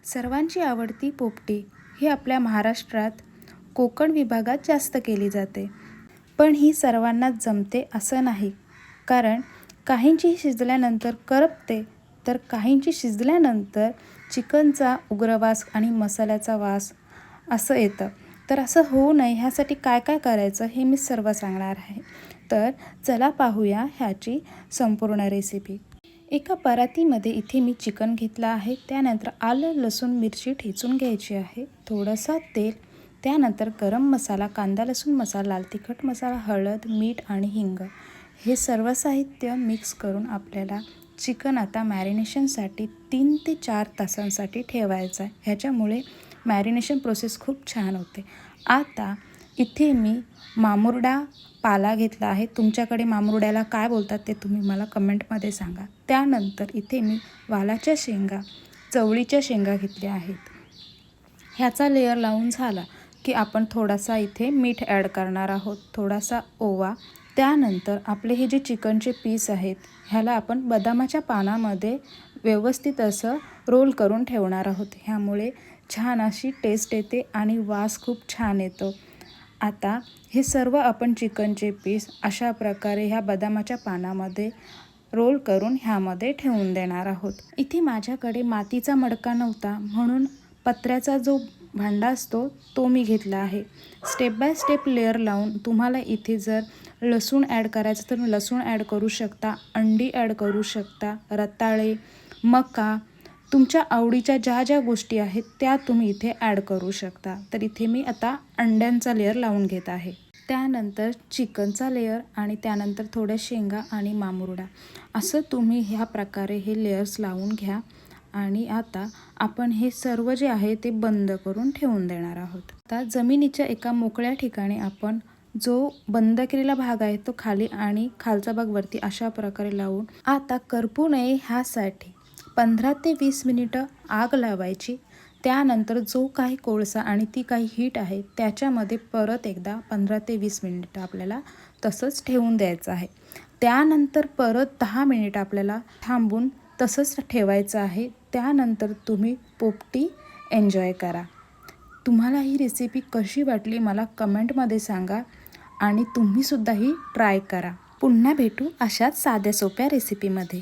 सर्वांची आवडती पोपटी ही आपल्या महाराष्ट्रात कोकण विभागात जास्त केली जाते. पण ही सर्वांनाच जमते असं नाही. कारण काहींची शिजल्यानंतर करपते, तर काहींची शिजल्यानंतर चिकनचा उग्र वास आणि मसाल्याचा वास असं येतं. तर असं होऊ नये ह्यासाठी काय काय करायचं हे मी सर्व सांगणार आहे. तर चला पाहूया ह्याची संपूर्ण रेसिपी. एका परातीमध्ये इथे मी चिकन घेतलं आहे. त्यानंतर आलं, लसूण, मिरची ठेचून घ्यायची आहे. थोडंसं तेल, त्यानंतर गरम मसाला, कांदा लसूण मसाला, लाल तिखट मसाला, हळद, मीठ आणि हिंग हे सर्व साहित्य मिक्स करून आपल्याला चिकन आता मॅरिनेशनसाठी 3 ते 4 तासांसाठी ठेवायचं आहे. ह्याच्यामुळे मॅरिनेशन प्रोसेस खूप छान होते. आता इथे मी मामुरडा पाला घेतला आहे. तुमच्याकडे मामुरड्याला काय बोलतात ते तुम्ही मला कमेंटमध्ये सांगा. त्यानंतर इथे मी वालाच्या शेंगा, चवळीच्या शेंगा घेतल्या आहेत. ह्याचा लेयर लावून झाला की आपण थोडासा इथे मीठ ॲड करणार आहोत, थोडासा ओवा. त्यानंतर आपले हे जे चिकनचे पीस आहेत ह्याला आपण बदामाच्या पानामध्ये व्यवस्थित असं रोल करून ठेवणार आहोत. ह्यामुळे छान अशी टेस्ट येते आणि वास खूप छान येतो. आता हे सर्व आपण चिकनचे पीस अशा प्रकारे ह्या बदामाच्या पानामध्ये रोल करून ह्यामध्ये ठेवून देणार आहोत. इथे माझ्याकडे मातीचा मडका नव्हता म्हणून पत्र्याचा जो भांडा असतो तो मी घेतला आहे. स्टेप बाय स्टेप लेअर लावून तुम्हाला इथे जर लसूण ॲड करायचं तर लसूण ॲड करू शकता, अंडी ॲड करू शकता, रताळे, मका, तुमच्या आवडीच्या ज्या ज्या गोष्टी आहेत त्या तुम्ही इथे ॲड करू शकता. तर इथे मी आता अंड्यांचा लेअर लावून घेत आहे. त्यानंतर चिकनचा लेअर आणि त्यानंतर थोड्या शेंगा आणि मामुरडा असं तुम्ही ह्या प्रकारे हे लेयर्स लावून घ्या. आणि आता आपण हे सर्व जे आहे ते बंद करून ठेवून देणार आहोत. आता जमिनीच्या एका मोकळ्या ठिकाणी आपण जो बंद केलेला भाग आहे तो खाली आणि खालचा भाग वरती अशा प्रकारे लावून आता करपू नये ह्यासाठी 15 ते 20 मिनिटं आग लावायची. त्यानंतर जो काही कोळसा आणि ती काही हीट आहे त्याच्यामध्ये परत एकदा 15 ते 20 मिनिटं आपल्याला तसंच ठेवून द्यायचं आहे. त्यानंतर परत 10 मिनिट आपल्याला थांबून तसंच ठेवायचं आहे. त्यानंतर तुम्ही पोपटी एन्जॉय करा. तुम्हाला ही रेसिपी कशी वाटली मला कमेंटमध्ये सांगा आणि तुम्हीसुद्धा ही ट्राय करा. पुन्हा भेटू अशाच साध्या सोप्या रेसिपीमध्ये.